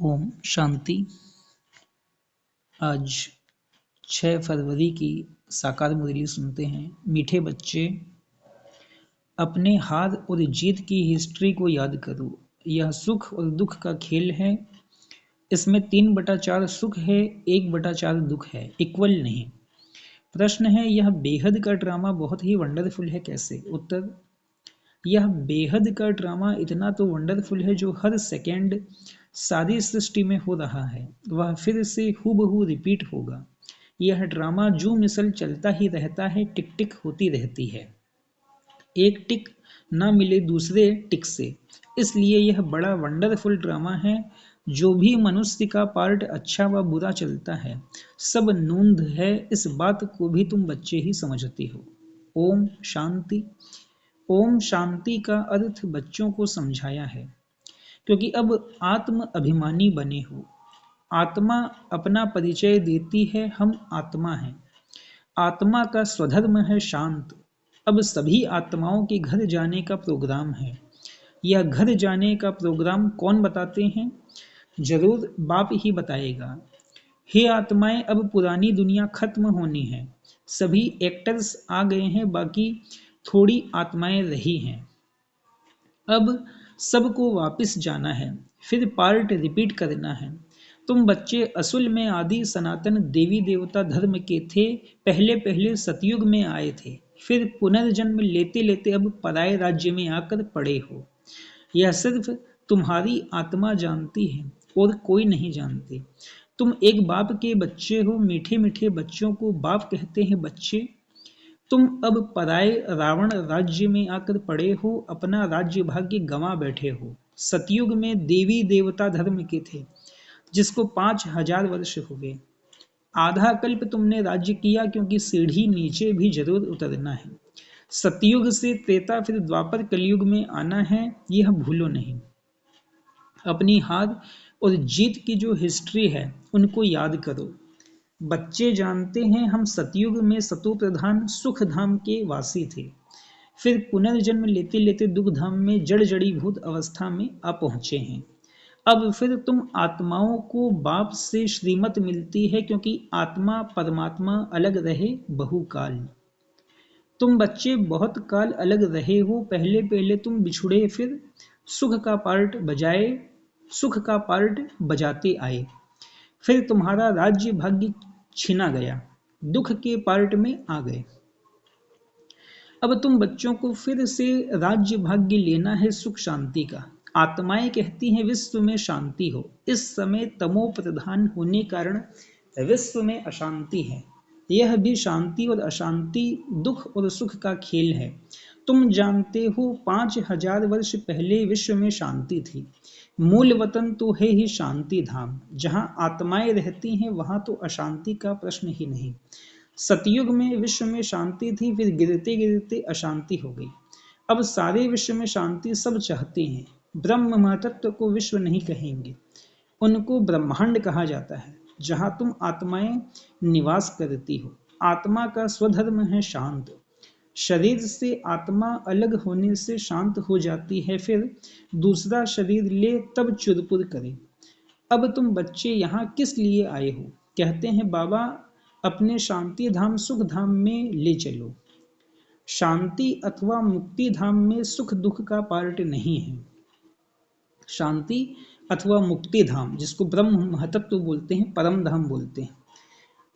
ओम शांति। आज 6 फरवरी की साकार मुरली सुनते हैं। मीठे बच्चे, अपने हार और जीत की हिस्ट्री को याद करो। यह सुख और दुख का खेल है। इसमें 3/4 सुख है, 1/4 दुख है, इक्वल नहीं। प्रश्न है, यह बेहद का ड्रामा बहुत ही वंडरफुल है कैसे? उत्तर, यह बेहद का ड्रामा इतना तो वंडरफुल है जो हर सेकेंड सारी सृष्टि में हो रहा है वह फिर से हूबहू रिपीट होगा। यह ड्रामा जो मिसल चलता ही रहता है, टिक टिक होती रहती है, एक टिक ना मिले दूसरे टिक से। इसलिए यह बड़ा वंडरफुल ड्रामा है। जो भी मनुष्य का पार्ट अच्छा व बुरा चलता है, सब नूंद है। इस बात को भी तुम बच्चे ही समझते हो। ओम शांति। ओम शांति का अर्थ बच्चों को समझाया है, क्योंकि अब आत्म अभिमानी बने हो। आत्मा अपना परिचय देती है, हम आत्मा हैं। आत्मा का स्वधर्म है शांत। अब सभी आत्माओं के घर जाने का प्रोग्राम है। यह घर जाने का प्रोग्राम कौन बताते हैं? जरूर बाप ही बताएगा। हे आत्माएं, अब पुरानी दुनिया खत्म होनी है। सभी एक्टर्स आ गए हैं, बाकी थोड़ी आत्माएं रही हैं। अब सबको वापस जाना है, फिर पार्ट रिपीट करना है। तुम बच्चे असल में आदि सनातन देवी देवता धर्म के थे। पहले पहले सतयुग में आए थे, फिर पुनर्जन्म लेते लेते अब पराये राज्य में आकर पड़े हो। यह सिर्फ तुम्हारी आत्मा जानती है और कोई नहीं जानते। तुम एक बाप के बच्चे हो। मीठे मीठे बच्चों को बाप कहते हैं बच्चे। तुम अब पराये रावण राज्य में आकर पड़े हो, अपना राज्य भाग्य गंवा बैठे हो। सतयुग में देवी देवता धर्म के थे, जिसको 5000 वर्ष हुए। आधा कल्प तुमने राज्य किया, क्योंकि सीढ़ी नीचे भी जरूर उतरना है। सतयुग से त्रेता फिर द्वापर कलयुग में आना है, यह भूलो नहीं। अपनी हार और जीत की जो हिस्ट्री है, उनको याद करो। बच्चे जानते हैं, हम सतयुग में सतो प्रधान सुख धाम के वासी थे। फिर पुनर्जन्म लेते लेते दुख धाम में जड़ जड़ीभूत अवस्था में आ पहुंचे हैं। अब फिर तुम आत्माओं को बाप से श्रीमत मिलती है, क्योंकि आत्मा परमात्मा अलग रहे बहुकाल। तुम बच्चे बहुत काल अलग रहे हो। पहले पहले तुम बिछुड़े, फिर सुख का पार्ट बजाते आए। फिर तुम्हारा राज्य भाग्य छीना गया, दुख के पार्ट में आ गए। अब तुम बच्चों को फिर से राज्य भाग्य लेना है सुख शांति का। आत्माएं कहती हैं विश्व में शांति हो। इस समय तमो प्रधान होने कारण विश्व में अशांति है। यह भी शांति और अशांति, दुख और सुख का खेल है। तुम जानते हो 5000 वर्ष पहले विश्व में शांति थी। मूल वतन तो है ही शांति धाम। जहां आत्माएं रहती हैं, वहां तो अशांति का प्रश्न ही नहीं। सतयुग में विश्व में शांति थी, फिर गिरते गिरते अशांति हो गई। अब सारे विश्व में शांति सब चाहते हैं। ब्रह्म महतत्व को विश्व नहीं कहेंगे, उनको ब्रह्मांड कहा जाता है, जहां तुम आत्माएं निवास करती हो। आत्मा का स्वधर्म है शांत। शरीर से आत्मा अलग होने से शांत हो जाती है, फिर दूसरा शरीर ले तब चुरपुर करे। अब तुम बच्चे यहाँ किस लिए आए हो? कहते हैं बाबा, अपने शांति धाम सुख धाम में ले चलो। शांति अथवा मुक्ति धाम में सुख दुख का पार्ट नहीं है। शांति अथवा मुक्ति धाम, जिसको ब्रह्म महतत्व बोलते हैं, परम धाम बोलते हैं,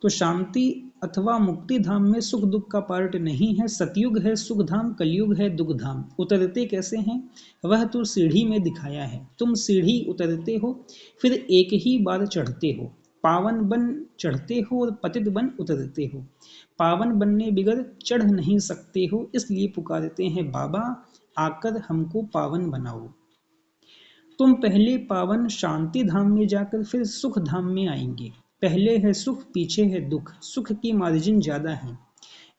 तो शांति अथवा मुक्ति धाम में सुख दुख का पार्ट नहीं है। सतयुग है सुख धाम, कलयुग है दुख धाम। उतरते कैसे हैं, वह तो सीढ़ी में दिखाया है। तुम सीढ़ी उतरते हो, फिर एक ही बार चढ़ते हो। पावन बन चढ़ते हो और पतित बन उतरते हो। पावन बनने बिगर चढ़ नहीं सकते हो, इसलिए पुकारते हैं बाबा, आकर हमको पावन बनाओ। तुम पहले पावन शांति धाम में जाकर फिर सुख धाम में आएंगे। पहले है सुख, पीछे है दुख। सुख की मार्जिन ज्यादा है।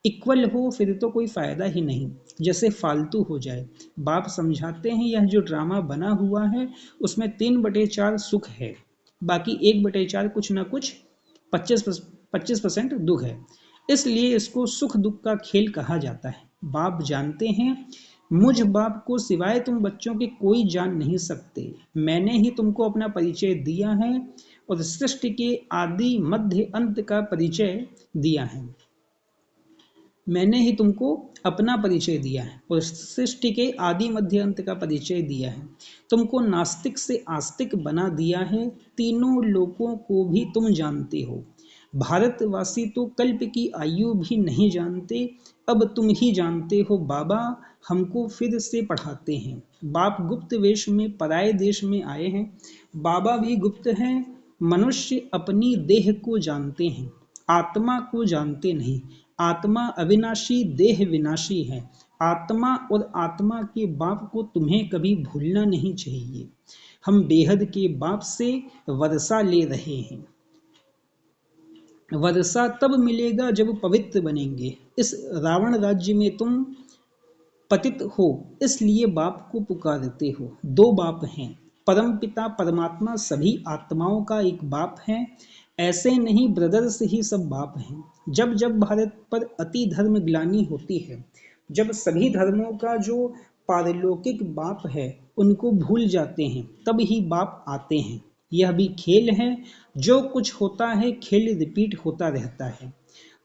इक्वल हो फिर तो कोई फायदा ही नहीं, जैसे फालतू हो जाए। बाप समझाते हैं, यह जो ड्रामा बना हुआ है, उसमें 3/4 सुख है, बाकी 1/4 कुछ ना कुछ 25% दुख है। इसलिए इसको सुख दुख का खेल कहा जाता है। बाप जानते हैं मुझ बाप को सिवाय तुम बच्चों के कोई जान नहीं सकते। मैंने ही तुमको अपना परिचय दिया है और सृष्टि के आदि मध्य अंत का परिचय दिया है। मैंने ही तुमको अपना परिचय दिया है और सृष्टि के आदि मध्य अंत का परिचय दिया है। तुमको नास्तिक से आस्तिक बना दिया है। तीनों लोकों को भी तुम जानते हो। भारतवासी तो कल्प की आयु भी नहीं जानते, अब तुम ही जानते हो बाबा। हमको फिर से पढ़ाते हैं। बाप गुप्त वेश में पराये देश में आए हैं, बाबा भी गुप्त हैं। मनुष्य अपनी देह को जानते हैं, आत्मा को जानते नहीं। आत्मा अविनाशी, देह विनाशी है। आत्मा और आत्मा के बाप को तुम्हें कभी भूलना नहीं चाहिए। हम बेहद के बाप से वर्षा ले रहे हैं। वर्षा तब मिलेगा जब पवित्र बनेंगे। इस रावण राज्य में तुम पतित हो, इसलिए बाप को पुकारते हो। दो बाप हैं, परम पिता परमात्मा सभी आत्माओं का एक बाप है। ऐसे नहीं, ब्रदर्स ही सब बाप हैं। जब जब भारत पर अति धर्म ग्लानि होती है, जब सभी धर्मों का जो पारलौकिक बाप है उनको भूल जाते हैं, तब ही बाप आते हैं। यह भी खेल है, जो कुछ होता है खेल रिपीट होता रहता है।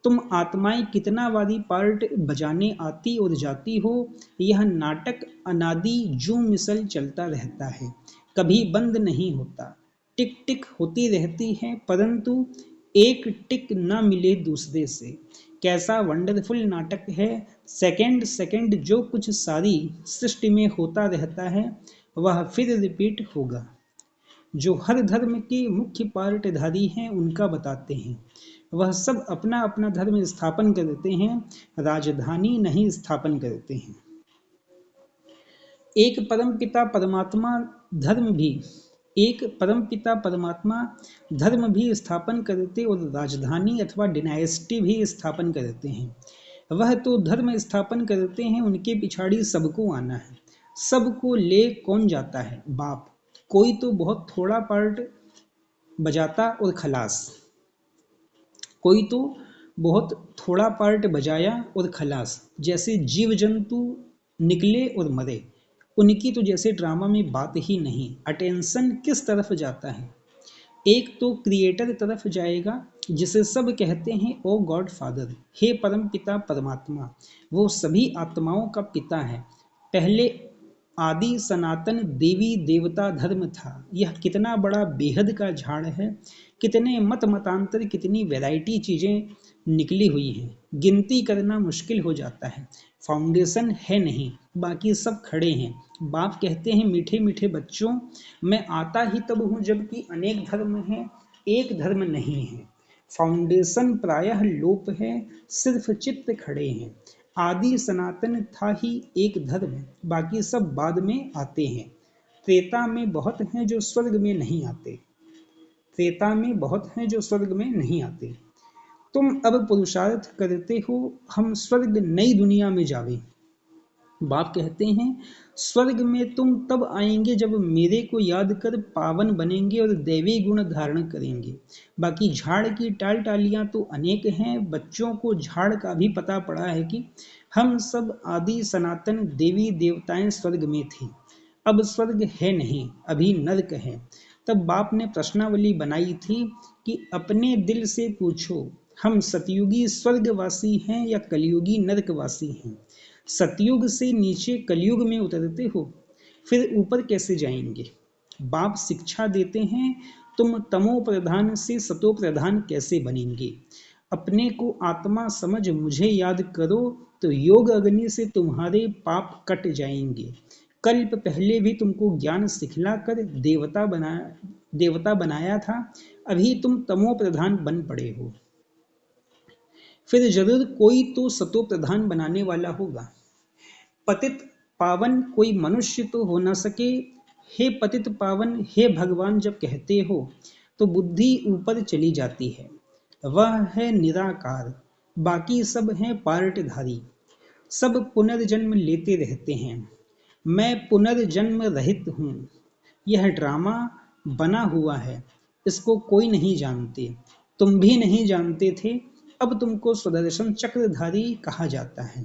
तुम आत्माएं कितना वारी पार्ट बजाने आती और जाती हो। यह नाटक अनादि जू मिसल चलता रहता है, कभी बंद नहीं होता। टिक टिक होती रहती है, परंतु एक टिक न मिले दूसरे से। कैसा वंडरफुल नाटक है। सेकंड सेकंड जो कुछ सारी सृष्टि में होता रहता है वह फिर रिपीट होगा। जो हर धर्म के मुख्य पार्टधारी हैं उनका बताते हैं। वह सब अपना अपना धर्म स्थापन करते हैं, राजधानी नहीं स्थापन करते हैं। एक परमपिता परमात्मा धर्म भी एक परमपिता परमात्मा धर्म भी स्थापन करते और राजधानी अथवा डिनाइस्टी भी स्थापन करते हैं। वह तो धर्म स्थापन करते हैं, उनके पिछाड़ी सबको आना है। सबको ले कौन जाता है? बाप। कोई तो बहुत थोड़ा पार्ट बजाता और खलास, कोई तो बहुत थोड़ा पार्ट बजाया और खलास। जैसे जीव जंतु निकले और मरे, उनकी तो जैसे ड्रामा में बात ही नहीं। अटेंशन किस तरफ जाता है? एक तो क्रिएटर तरफ जाएगा, जिसे सब कहते हैं ओ गॉड फादर, हे परम पिता परमात्मा। वो सभी आत्माओं का पिता है। पहले आदि सनातन देवी देवता धर्म था। यह कितना बड़ा बेहद का झाड़ है। कितने मत मतांतर, कितनी वैरायटी चीजें निकली हुई हैं, गिनती करना मुश्किल हो जाता है। फाउंडेशन है नहीं, बाकी सब खड़े हैं। बाप कहते हैं मीठे मीठे बच्चों, मैं आता ही तब हूँ जबकि अनेक धर्म हैं, एक धर्म नहीं है। फाउंडेशन प्रायः लोप है, सिर्फ चित्त खड़े हैं। आदि सनातन था ही एक धर्म, बाकी सब बाद में आते हैं। त्रेता में बहुत हैं जो स्वर्ग में नहीं आते। त्रेता में बहुत हैं जो स्वर्ग में नहीं आते। तुम अब पुरुषार्थ करते हो, हम स्वर्ग नई दुनिया में जावे। बाप कहते हैं स्वर्ग में तुम तब आएंगे जब मेरे को याद कर पावन बनेंगे और दैवी गुण धारण करेंगे। बाकी झाड़ की टाल टालियां तो अनेक हैं। बच्चों को झाड़ का भी पता पड़ा है कि हम सब आदि सनातन देवी देवताएं स्वर्ग में थे। अब स्वर्ग है नहीं, अभी नरक है। तब बाप ने प्रश्नावली बनाई थी कि अपने दिल से पूछो, हम सतयुगी स्वर्गवासी हैं या कलयुगी नरकवासी हैं? सतयुग से नीचे कलयुग में उतरते हो, फिर ऊपर कैसे जाएंगे? बाप शिक्षा देते हैं, तुम तमो प्रधान से सतो प्रधान कैसे बनेंगे? अपने को आत्मा समझ मुझे याद करो, तो योग अग्नि से तुम्हारे पाप कट जाएंगे। कल्प पहले भी तुमको ज्ञान सिखला कर देवता बनाया था, अभी तुम तमो प्रधान बन पड़े हो। फिर जरूर कोई तो सतो प्रधान बनाने वाला होगा। पतित पावन कोई मनुष्य तो हो न सके। हे पतित पावन, हे भगवान जब कहते हो तो बुद्धि ऊपर चली जाती है। वह है निराकार, बाकी सब हैं पार्टधारी। सब पुनर्जन्म लेते रहते हैं। मैं पुनर्जन्म रहित हूँ। यह ड्रामा बना हुआ है, इसको कोई नहीं जानते। तुम भी नहीं जानते थे, अब तुमको सुदर्शन चक्रधारी कहा जाता है।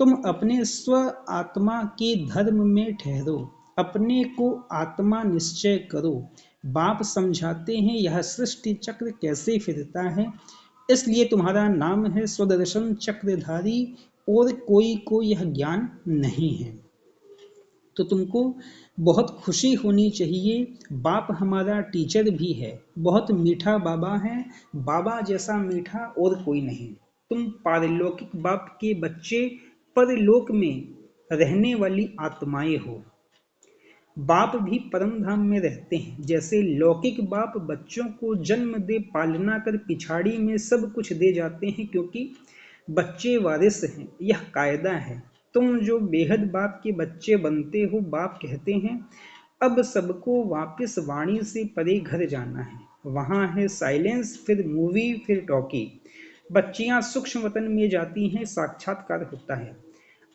तुम अपने स्व आत्मा के धर्म में ठहरो, अपने को आत्मा निश्चय करो। बाप समझाते हैं यह सृष्टि चक्र कैसे फिरता है, इसलिए तुम्हारा नाम है स्वदर्शन चक्रधारी, और कोई को यह ज्ञान नहीं है। तो तुमको बहुत खुशी होनी चाहिए। बाप हमारा टीचर भी है, बहुत मीठा बाबा है, बाबा जैसा मीठा और कोई नहीं। तुम पारलौकिक बाप के बच्चे, परलोक में रहने वाली आत्माएं हो। बाप भी परम धाम में रहते हैं। जैसे लौकिक बाप बच्चों को जन्म दे पालना कर पिछाड़ी में सब कुछ दे जाते हैं, क्योंकि बच्चे वारिस हैं, यह कायदा है। तुम जो बेहद बाप के बच्चे बनते हो, बाप कहते हैं अब सबको वापस वाणी से परे घर जाना है। वहां है साइलेंस, फिर मूवी, फिर टॉकी। बच्चियां सूक्ष्म वतन में जाती हैं, साक्षात्कार होता है,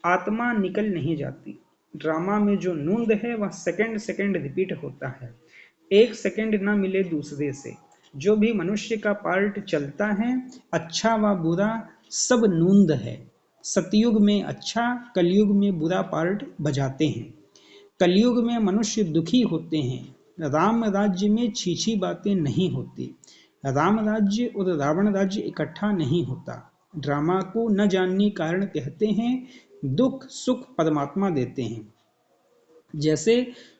आत्मा निकल नहीं जाती। ड्रामा में जो नूंद है वह सेकंड सेकंड रिपीट होता है, एक सेकंड ना मिले दूसरे से। जो भी मनुष्य का पार्ट चलता है, अच्छा व बुरा सब नूंद है। सतयुग में अच्छा, कलयुग में बुरा पार्ट बजाते हैं। कलयुग में मनुष्य दुखी होते हैं। राम राज्य में छीछी बातें नहीं होती। राम राज्य और रावण राज्य इकट्ठा नहीं होता। ड्रामा को न जानने कारण कहते हैं दुख सुख परमात्मा देते हैं। जैसे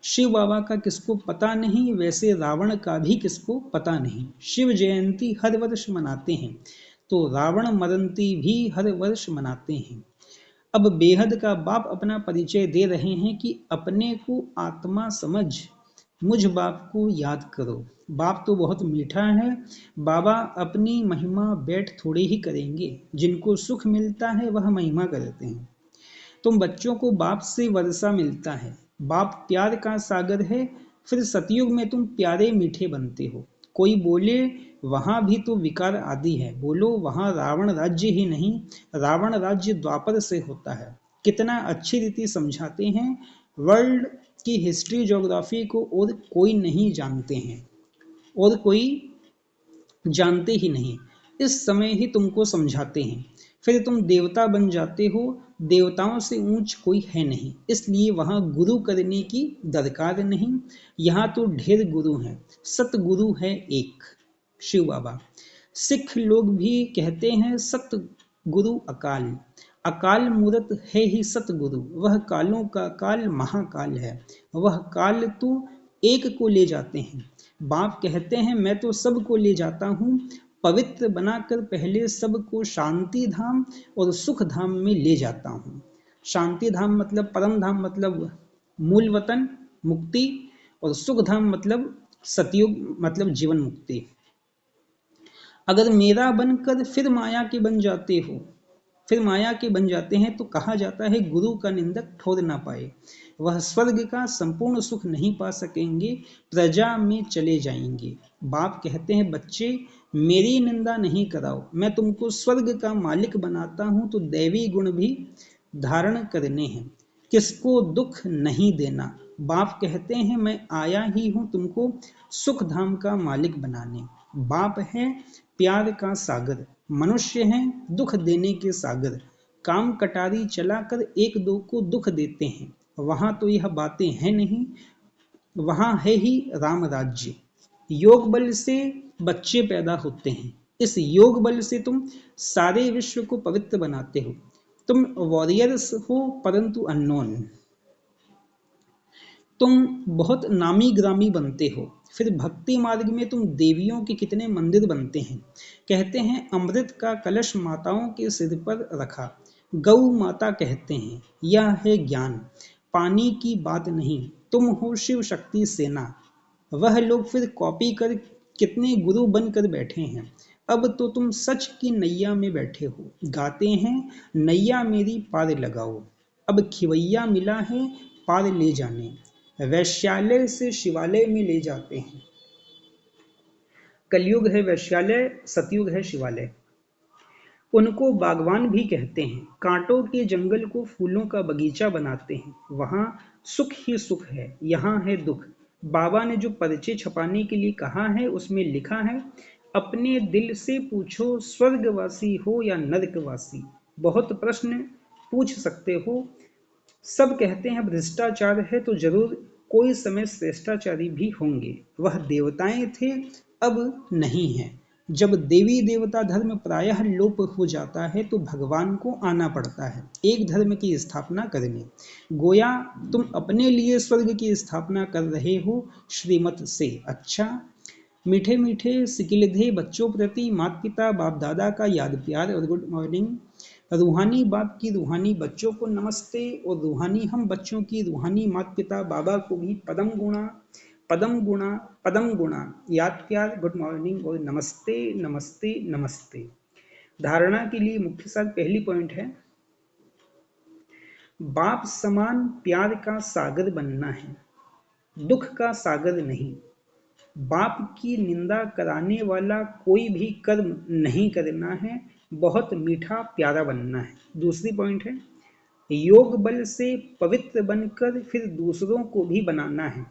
शिव बाबा का किसको पता नहीं, वैसे रावण का भी किसको पता नहीं। शिव जयंती हर वर्ष मनाते हैं, तो रावण मरंती भी हर वर्ष मनाते हैं। अब बेहद का बाप अपना परिचय दे रहे हैं कि अपने को आत्मा समझ मुझ बाप को याद करो। बाप तो बहुत मीठा है। बाबा अपनी महिमा बैठ थोड़े ही करेंगे, जिनको सुख मिलता है वह महिमा करते हैं। तुम बच्चों को बाप से वर्षा मिलता है, बाप प्यार का सागर है। फिर सतयुग में तुम प्यारे मीठे बनते हो। कोई बोले वहां भी तो विकार आदि है, बोलो वहां रावण राज्य ही नहीं, रावण राज्य द्वापर से होता है। कितना अच्छी रीति समझाते हैं। वर्ल्ड की हिस्ट्री ज्योग्राफी को और कोई नहीं जानते हैं, और कोई जानते ही नहीं। इस समय ही तुमको समझाते हैं, फिर तुम देवता बन जाते हो। देवताओं से ऊंच कोई है नहीं, इसलिए वहां गुरु करने की दरकार नहीं। यहाँ तो ढेर गुरु हैं, सतगुरु है एक, शिव बाबा। सिख लोग भी कहते हैं सत गुरु अकाल। अकाल मूरत है ही सतगुरु, वह कालों का काल महाकाल है। वह काल तो एक को ले जाते हैं। बाप कहते हैं मैं तो सबको ले जाता हूँ, पवित्र बनाकर पहले सबको शांति धाम और सुख धाम में ले जाता हूँ। शांति धाम मतलब परम धाम, मतलब मूल वतन मुक्ति, और सुख धाम मतलब सतयुग, मतलब जीवन मुक्ति। अगर मेरा बनकर फिर माया के बन जाते हो, फिर माया के बन जाते हैं, तो कहा जाता है गुरु का निंदक ठोर ना पाए। वह स्वर्ग का संपूर्ण सुख नहीं पा सकेंगे, प्रजा में चले जाएंगे। बाप कहते हैं बच्चे मेरी निंदा नहीं कराओ, मैं तुमको स्वर्ग का मालिक बनाता हूं, तो दैवी गुण भी धारण करने हैं, किसको दुख नहीं देना। बाप कहते हैं मैं आया ही हूं तुमको सुख धाम का मालिक बनाने। बाप है प्यार का सागर, मनुष्य हैं दुख देने के सागर। काम कटारी चलाकर एक दो को दुख देते हैं, वहां तो यह बातें हैं नहीं, वहां है ही राम राज्य। योग बल से बच्चे पैदा होते हैं, इस योग बल से तुम सारे विश्व को पवित्र बनाते हो। तुम वॉरियर्स हो परंतु अननोन, तुम बहुत नामी ग्रामी बनते हो। फिर भक्ति मार्ग में तुम देवियों के कितने मंदिर बनते हैं। कहते हैं अमृत का कलश माताओं के सिर पर रखा, गौ माता कहते हैं यह है ज्ञान, पानी की बात नहीं। तुम हो शिव शक्ति सेना। वह लोग फिर कॉपी कर कितने गुरु बनकर बैठे हैं। अब तो तुम सच की नैया में बैठे हो, गाते हैं नैया मेरी पार लगाओ। अब खिवैया मिला है पार ले जाने, वैश्यालय से शिवालय में ले जाते हैं। कलयुग है वैश्यालय, सतयुग है शिवालय। उनको बागवान भी कहते हैं। कांटों के जंगल को फूलों का बगीचा बनाते हैं। वहां सुख ही सुख है, यहाँ है दुख। बाबा ने जो पर्चे छपाने के लिए कहा है, उसमें लिखा है अपने दिल से पूछो स्वर्गवासी हो या नरकवासी। बहुत प्रश्न पूछ सकते हो। सब कहते हैं भ्रष्टाचार है तो जरूर कोई समय श्रेष्ठाचारी भी होंगे। वह देवताएं थे, अब नहीं है। जब देवी देवता धर्म प्रायः लोप हो जाता है तो भगवान को आना पड़ता है एक धर्म की स्थापना करने। गोया तुम अपने लिए स्वर्ग की स्थापना कर रहे हो श्रीमत से। अच्छा, मीठे मीठे सिकिलधे बच्चों प्रति माता पिता बाप दादा का याद प्यार और गुड मॉर्निंग। रूहानी बाप की रूहानी बच्चों को नमस्ते और रूहानी हम बच्चों की रूहानी माता पिता बाबा को भी पदम गुणा पदम गुणा पदम गुणा याद प्यार गुड मॉर्निंग और नमस्ते नमस्ते नमस्ते। धारणा के लिए मुख्य साथ पहली पॉइंट है, बाप समान प्यार का सागर बनना है, दुख का सागर नहीं। बाप की निंदा कराने वाला कोई भी कर्म नहीं करना है, बहुत मीठा प्यारा बनना है। दूसरी पॉइंट है, योग बल से पवित्र बनकर फिर दूसरों को भी बनाना है।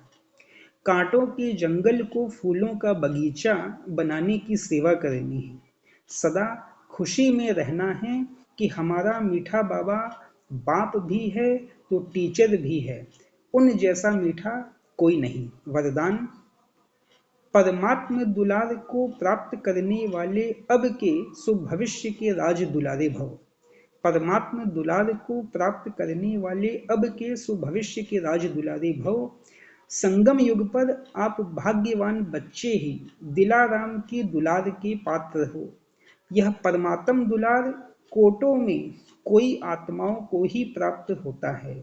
कांटों के जंगल को फूलों का बगीचा बनाने की सेवा करनी है। सदा खुशी में रहना है कि हमारा मीठा बाबा बाप भी है तो टीचर भी है, उन जैसा मीठा कोई नहीं। वरदान, परमात्म दुलार को प्राप्त करने वाले अब के सुभविष्य के राज दुलारे भव। परमात्म दुलार को प्राप्त करने वाले अब के सुभविष्य के राज दुलारे भव। संगम युग पर आप भाग्यवान बच्चे ही दिलाराम के दुलार के पात्र हो। यह परमात्म दुलार कोटों में कोई आत्माओं को ही प्राप्त होता है।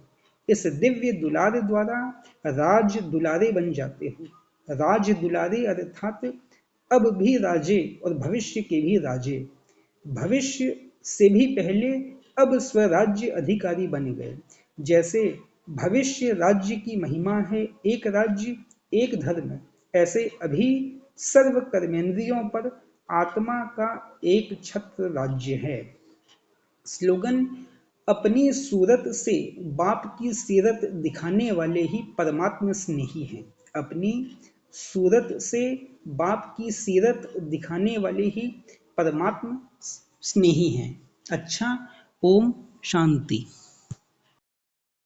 इस दिव्य दुलार द्वारा राज दुलारे बन जाते हो। राज दुलारे अर्थात अब भी राजे और भविष्य के भी राजे। भविष्य से भी पहले अब स्वराज्य अधिकारी बन गए। जैसे भविष्य राज्य की महिमा है एक राज्य एक धर्म, ऐसे अभी सर्व कर्मेंद्रियों पर आत्मा का एक छत्र राज्य है। स्लोगन, अपनी सूरत से बाप की सीरत दिखाने वाले ही परमात्म स्नेही हैं। अपनी सूरत से बाप की सीरत दिखाने वाले ही परमात्म स्नेही हैं। अच्छा, ओम शांति।